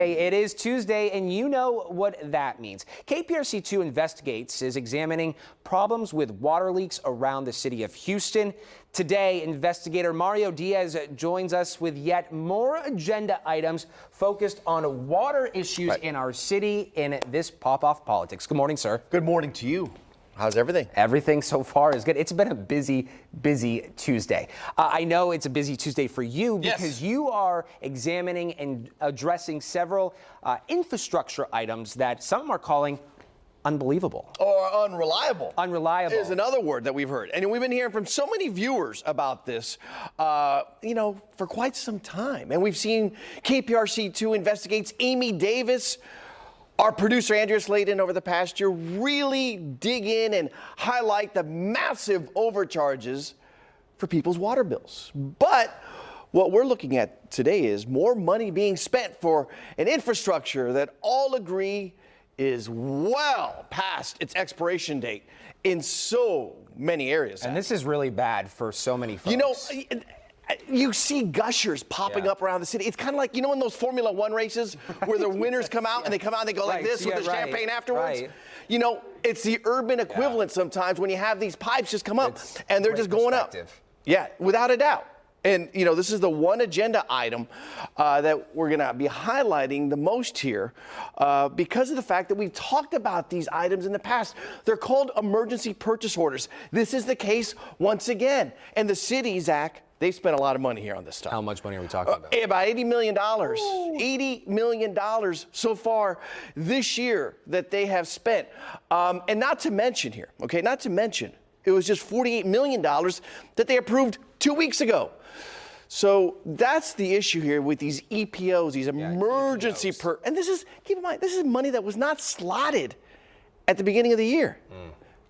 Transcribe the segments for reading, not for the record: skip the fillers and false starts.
It is Tuesday, and you know what that means. KPRC2 Investigates is examining problems with water leaks around the city of Houston. Today, investigator Mario Diaz joins us with yet more agenda items focused on water issues in our city in this Pop-Off Politics. Good morning, sir. Good morning to you. How's everything? Everything so far is good. It's been a busy Tuesday. I know it's a busy Tuesday for you because you are examining and addressing several infrastructure items that some are calling unbelievable. Or unreliable. Unreliable is another word that we've heard. And we've been hearing from so many viewers about this, for quite some time. And we've seen KPRC2 Investigates Amy Davis, our producer Andrea Slayton over the past year, really dig in and highlight the massive overcharges for people's water bills. But what we're looking at today is more money being spent for an infrastructure that all agree is well past its expiration date in so many areas. And this is really bad for so many folks. You know, you see gushers popping up around the city. It's kind of like, in those Formula One races where the winners come out and they come out and they go like this with the champagne afterwards. You know, it's the urban equivalent sometimes when you have these pipes just come up and they're just going up. Yeah, without a doubt. And, this is the one agenda item that we're going to be highlighting the most here because of the fact that we've talked about these items in the past. They're called emergency purchase orders. This is the case once again. And the city, Zach, they've spent a lot of money here on this stuff. How much money are we talking about? About $80 million. $80 million so far this year that they have spent. And not to mention here, it was just $48 million that they approved 2 weeks ago. So that's the issue here with these EPOs, these emergency and this is, keep in mind, this is money that was not slotted at the beginning of the year.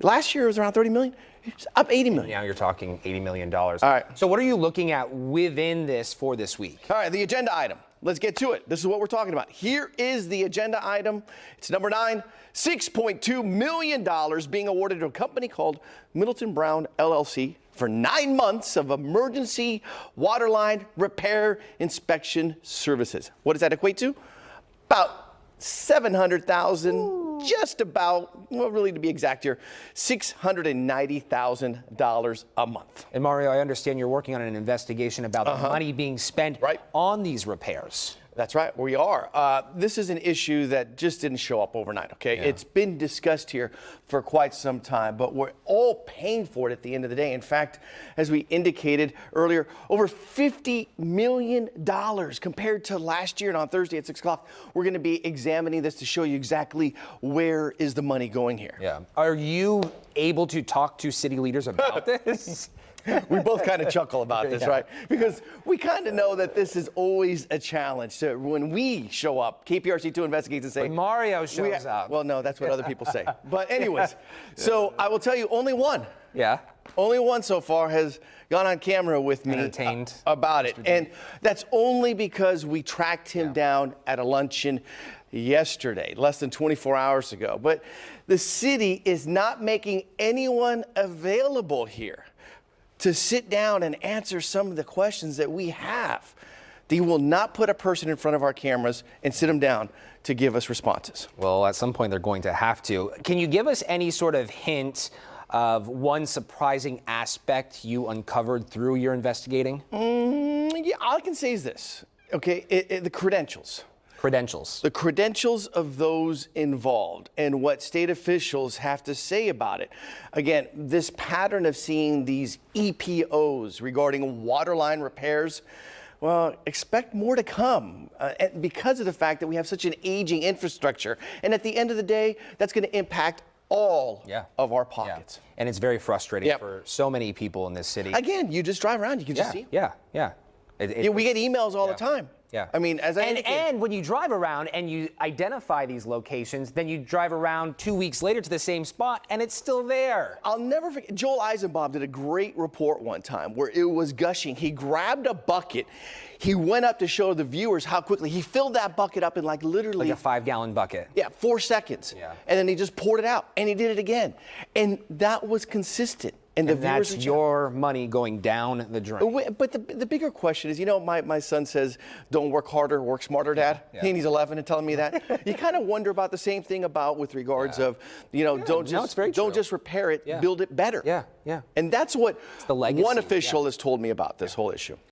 Last year it was around 30 million. It's up 80 million. Now you're talking $80 million. All right. So what are you looking at within this for this week? All right, the agenda item. Let's get to it. This is what we're talking about. Here is the agenda item. It's number 9, $6.2 million being awarded to a company called Middleton Brown LLC for 9 months of emergency waterline repair inspection services. What does that equate to? About $700,000, just about, well, really to be exact here, $690,000 a month. And Mario, I understand you're working on an investigation about the money being spent on these repairs. That's right, we are. This is an issue that just didn't show up overnight, okay? Yeah. It's been discussed here for quite some time, but we're all paying for it at the end of the day. In fact, as we indicated earlier, over $50 million compared to last year. And on Thursday at 6 o'clock, we're going to be examining this to show you exactly where is the money going here. Yeah. Are you able to talk to city leaders about this? We both kind of chuckle about this, right? Because we kind of know that this is always a challenge. So when we show up, KPRC2 Investigates and say, when Mario shows up. Well, no, that's what other people say. But anyways, so I will tell you only one. Yeah. Only one so far has gone on camera with me about it. And that's only because we tracked him down at a luncheon yesterday, less than 24 hours ago. But the city is not making anyone available here to sit down and answer some of the questions that we have. They will not put a person in front of our cameras and sit them down to give us responses. Well, at some point they're going to have to. Can you give us any sort of hint of one surprising aspect you uncovered through your investigating? Yeah, all I can say is this, okay, the credentials. The credentials of those involved and what state officials have to say about it. Again, this pattern of seeing these EPOs regarding waterline repairs, well, expect more to come because of the fact that we have such an aging infrastructure. And at the end of the day, that's going to impact all of our pockets. Yeah. And it's very frustrating for so many people in this city. Again, you just drive around, you can just see. We get emails all the time. Yeah. I mean, and when you drive around and you identify these locations, then you drive around 2 weeks later to the same spot and it's still there. I'll never forget, Joel Eisenbaum did a great report one time where it was gushing. He grabbed a bucket. He went up to show the viewers how quickly he filled that bucket up in literally like a 5-gallon bucket. Yeah, 4 seconds. Yeah. And then he just poured it out and he did it again. And that was consistent. And the that's your money going down the drain. But the bigger question is, my son says, don't work harder, work smarter, Dad. Yeah. And he's 11 and telling me that. You kind of wonder about the same thing with regards of, don't just repair it, build it better. Yeah, yeah. And that's what the legacy, one official has told me about this whole issue.